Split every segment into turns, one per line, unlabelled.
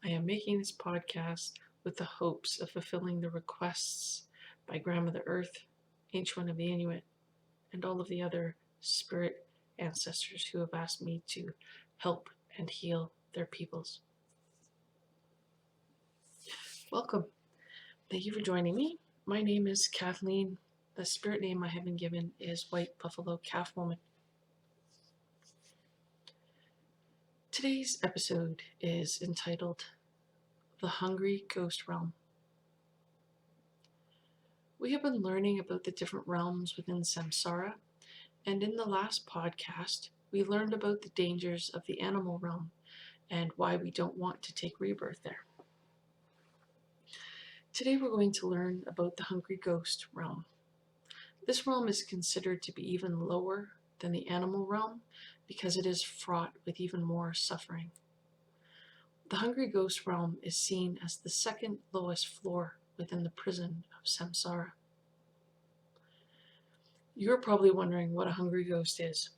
I am making this podcast with the hopes of fulfilling the requests by Grandmother Earth, Ancient One of the Inuit, and all of the other spirit ancestors who have asked me to help and heal their peoples. Welcome. Thank you for joining me. My name is Kathleen. The spirit name I have been given is White Buffalo Calf Woman. Today's episode is entitled The Hungry Ghost Realm. We have been learning about the different realms within samsara, and in the last podcast, we learned about the dangers of the animal realm and why we don't want to take rebirth there. Today we're going to learn about the Hungry Ghost realm. This realm is considered to be even lower than the animal realm because it is fraught with even more suffering. The Hungry Ghost realm is seen as the second lowest floor within the prison of samsara. You're probably wondering what a hungry ghost is.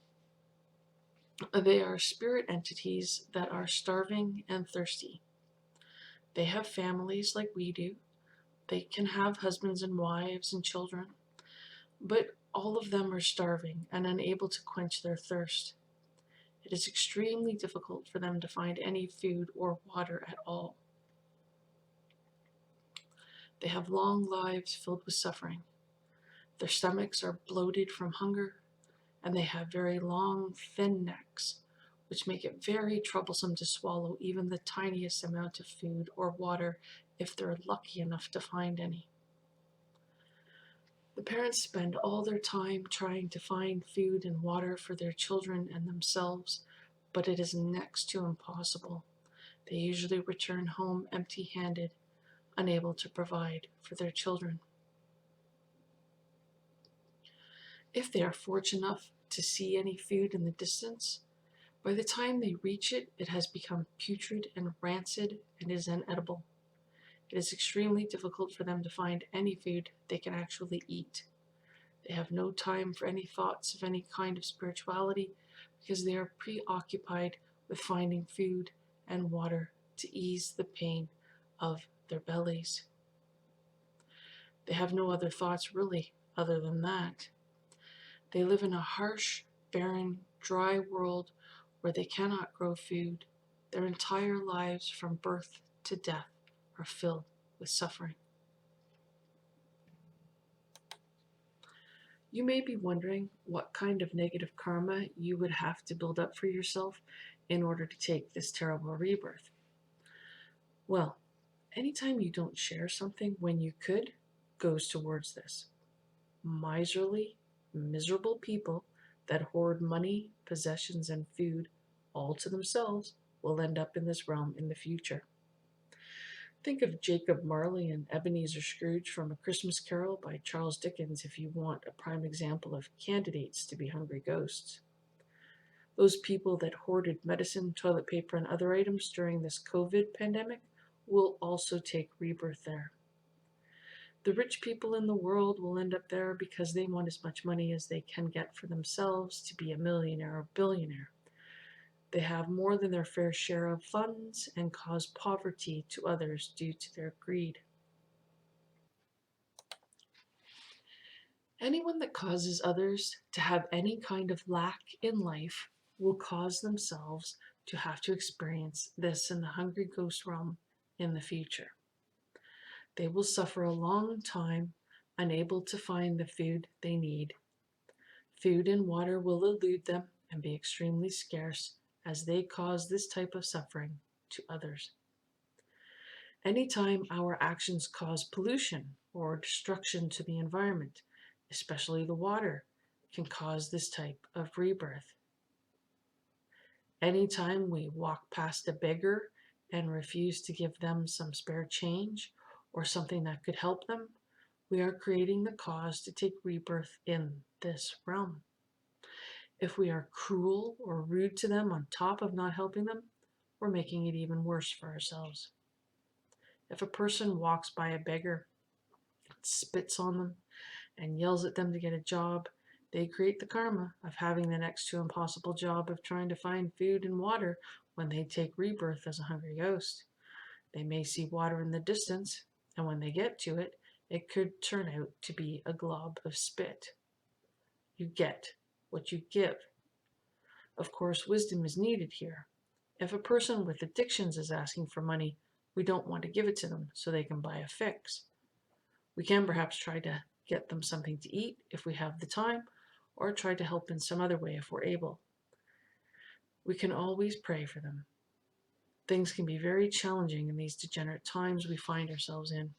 They are spirit entities that are starving and thirsty. They have families like we do. They can have husbands and wives and children, but all of them are starving and unable to quench their thirst. It is extremely difficult for them to find any food or water at all. They have long lives filled with suffering. Their stomachs are bloated from hunger, and they have very long, thin necks, which make it very troublesome to swallow even the tiniest amount of food or water if they're lucky enough to find any. The parents spend all their time trying to find food and water for their children and themselves, but it is next to impossible. They usually return home empty-handed, unable to provide for their children. If they are fortunate enough to see any food in the distance, by the time they reach it, it has become putrid and rancid and is inedible. It is extremely difficult for them to find any food they can actually eat. They have no time for any thoughts of any kind of spirituality because they are preoccupied with finding food and water to ease the pain of their bellies. They have no other thoughts really other than that. They live in a harsh, barren, dry world where they cannot grow food. Their entire lives from birth to death are filled with suffering. You may be wondering what kind of negative karma you would have to build up for yourself in order to take this terrible rebirth. Well, anytime you don't share something when you could goes towards this. Miserly, miserable people that hoard money, possessions, and food all to themselves will end up in this realm in the future. Think of Jacob Marley and Ebenezer Scrooge from A Christmas Carol by Charles Dickens if you want a prime example of candidates to be hungry ghosts. Those people that hoarded medicine, toilet paper, and other items during this COVID pandemic will also take rebirth there. The rich people in the world will end up there because they want as much money as they can get for themselves to be a millionaire or billionaire. They have more than their fair share of funds and cause poverty to others due to their greed. Anyone that causes others to have any kind of lack in life will cause themselves to have to experience this in the hungry ghost realm in the future. They will suffer a long time, unable to find the food they need. Food and water will elude them and be extremely scarce as they cause this type of suffering to others. Anytime our actions cause pollution or destruction to the environment, especially the water, can cause this type of rebirth. Anytime we walk past a beggar and refuse to give them some spare change or something that could help them, we are creating the cause to take rebirth in this realm. If we are cruel or rude to them on top of not helping them, we're making it even worse for ourselves. If a person walks by a beggar, spits on them, and yells at them to get a job, they create the karma of having the next to impossible job of trying to find food and water when they take rebirth as a hungry ghost. They may see water in the distance, and when they get to it, it could turn out to be a glob of spit. You get what you give. Of course, wisdom is needed here. If a person with addictions is asking for money, we don't want to give it to them so they can buy a fix. We can perhaps try to get them something to eat if we have the time, or try to help in some other way if we're able. We can always pray for them. Things can be very challenging in these degenerate times we find ourselves in.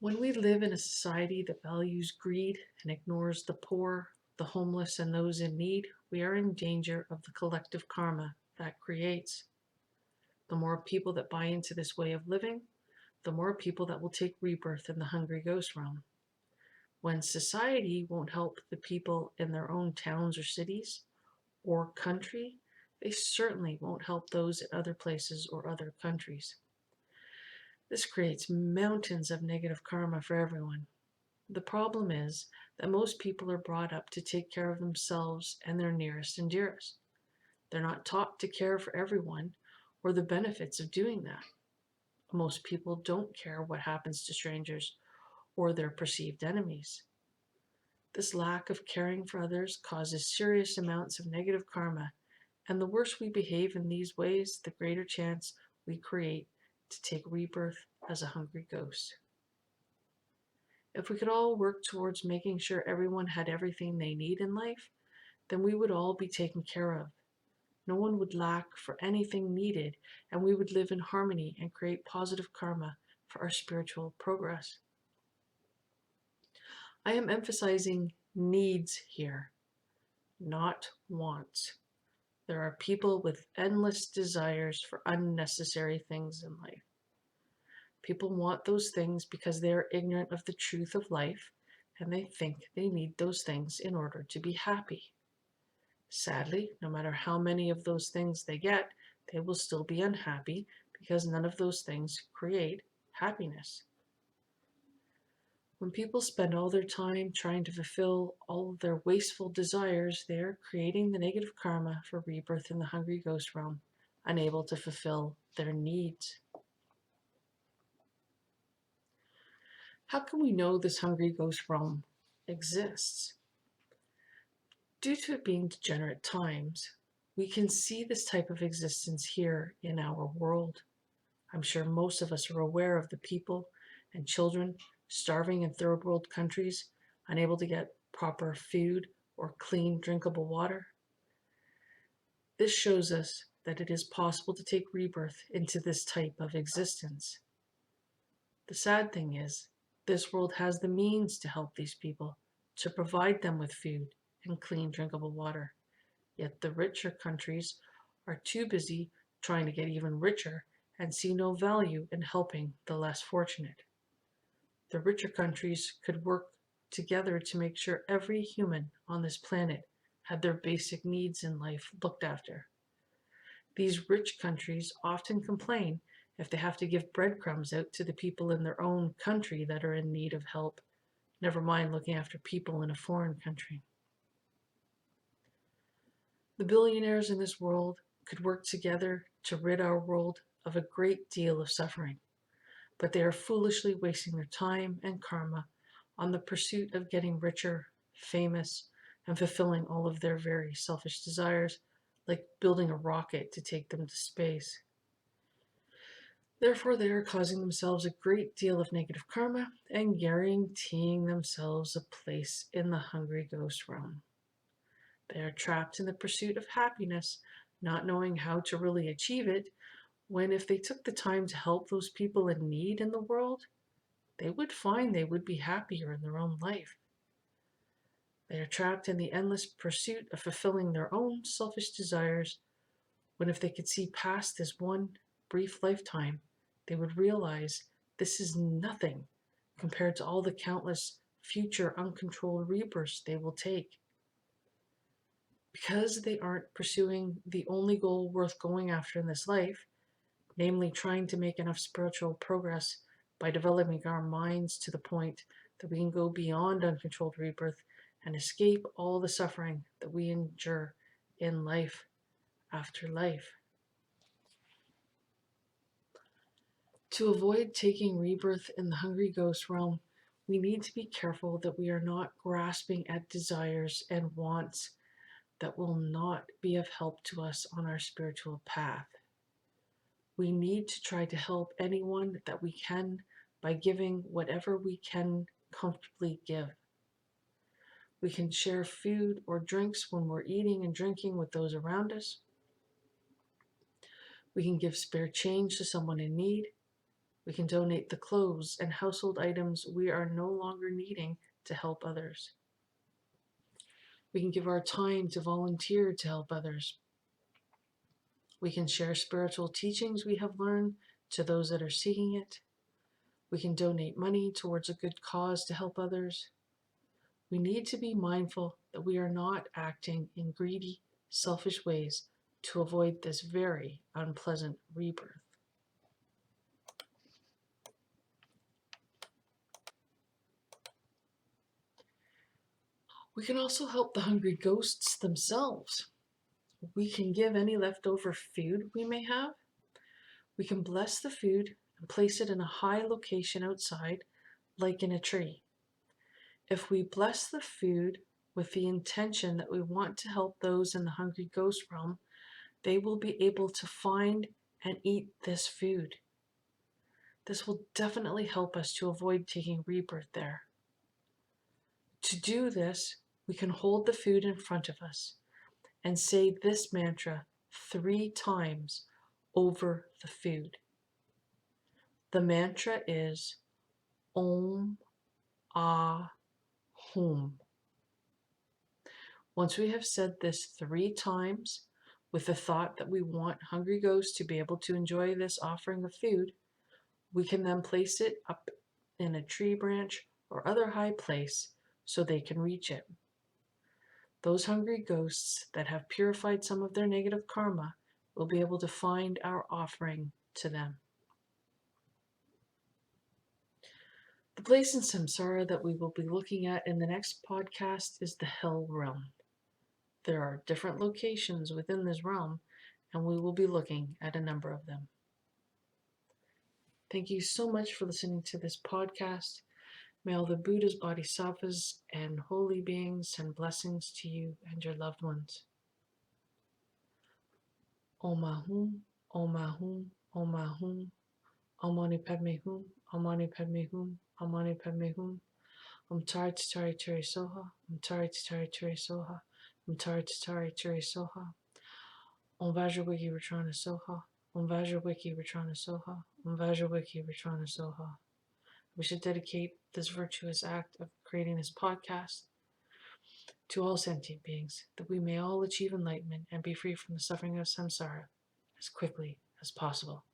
When we live in a society that values greed and ignores the poor, the homeless, and those in need, we are in danger of the collective karma that creates. The more people that buy into this way of living, the more people that will take rebirth in the hungry ghost realm. When society won't help the people in their own towns or cities or country, they certainly won't help those in other places or other countries. This creates mountains of negative karma for everyone. The problem is that most people are brought up to take care of themselves and their nearest and dearest. They're not taught to care for everyone or the benefits of doing that. Most people don't care what happens to strangers or their perceived enemies. This lack of caring for others causes serious amounts of negative karma, and the worse we behave in these ways, the greater chance we create to take rebirth as a hungry ghost. If we could all work towards making sure everyone had everything they need in life, then we would all be taken care of. No one would lack for anything needed, and we would live in harmony and create positive karma for our spiritual progress. I am emphasizing needs here, not wants. There are people with endless desires for unnecessary things in life. People want those things because they are ignorant of the truth of life, and they think they need those things in order to be happy. Sadly, no matter how many of those things they get, they will still be unhappy because none of those things create happiness. When people spend all their time trying to fulfill all of their wasteful desires, they are creating the negative karma for rebirth in the hungry ghost realm, unable to fulfill their needs. How can we know this hungry ghost realm exists? Due to it being degenerate times, we can see this type of existence here in our world. I'm sure most of us are aware of the people and children starving in third world countries, unable to get proper food or clean, drinkable water. This shows us that it is possible to take rebirth into this type of existence. The sad thing is, this world has the means to help these people, to provide them with food and clean, drinkable water. Yet the richer countries are too busy trying to get even richer and see no value in helping the less fortunate. The richer countries could work together to make sure every human on this planet had their basic needs in life looked after. These rich countries often complain if they have to give breadcrumbs out to the people in their own country that are in need of help, never mind looking after people in a foreign country. The billionaires in this world could work together to rid our world of a great deal of suffering, but they are foolishly wasting their time and karma on the pursuit of getting richer, famous, and fulfilling all of their very selfish desires, like building a rocket to take them to space. Therefore, they are causing themselves a great deal of negative karma and guaranteeing themselves a place in the hungry ghost realm. They are trapped in the pursuit of happiness, not knowing how to really achieve it, when if they took the time to help those people in need in the world, they would find they would be happier in their own life. They are trapped in the endless pursuit of fulfilling their own selfish desires, when if they could see past this one brief lifetime, they would realize this is nothing compared to all the countless future uncontrolled rebirths they will take. Because they aren't pursuing the only goal worth going after in this life, namely trying to make enough spiritual progress by developing our minds to the point that we can go beyond uncontrolled rebirth and escape all the suffering that we endure in life, after life. To avoid taking rebirth in the hungry ghost realm, we need to be careful that we are not grasping at desires and wants that will not be of help to us on our spiritual path. We need to try to help anyone that we can by giving whatever we can comfortably give. We can share food or drinks when we're eating and drinking with those around us. We can give spare change to someone in need. We can donate the clothes and household items we are no longer needing to help others. We can give our time to volunteer to help others. We can share spiritual teachings we have learned to those that are seeking it. We can donate money towards a good cause to help others. We need to be mindful that we are not acting in greedy, selfish ways to avoid this very unpleasant rebirth. We can also help the hungry ghosts themselves. We can give any leftover food we may have. We can bless the food and place it in a high location outside, like in a tree. If we bless the food with the intention that we want to help those in the hungry ghost realm, they will be able to find and eat this food. This will definitely help us to avoid taking rebirth there. To do this, we can hold the food in front of us and say this mantra 3 times over the food. The mantra is Om Ah Hum. Once we have said this 3 times, with the thought that we want hungry ghosts to be able to enjoy this offering of food, we can then place it up in a tree branch or other high place so they can reach it. Those hungry ghosts that have purified some of their negative karma will be able to find our offering to them. The place in samsara that we will be looking at in the next podcast is the hell realm. There are different locations within this realm, and we will be looking at a number of them. Thank you so much for listening to this podcast. May all the Buddhas, Bodhisattvas, and holy beings send blessings to you and your loved ones. Om Ahum, Om Ahum, Om Ahum, Om Mani Padme Hum, Om Mani Padme Hum, Om Mani Padme Hum, Om Tari Tatari Turi Soha, Om Tari Tatari Turi Soha, Om Tari Tatari Turi Soha, Om Vajrawiki Vitrana Soha, Om Vajrawiki Vitrana Soha, Om Vajrawiki Vitrana Soha. We should dedicate this virtuous act of creating this podcast to all sentient beings, that we may all achieve enlightenment and be free from the suffering of samsara as quickly as possible.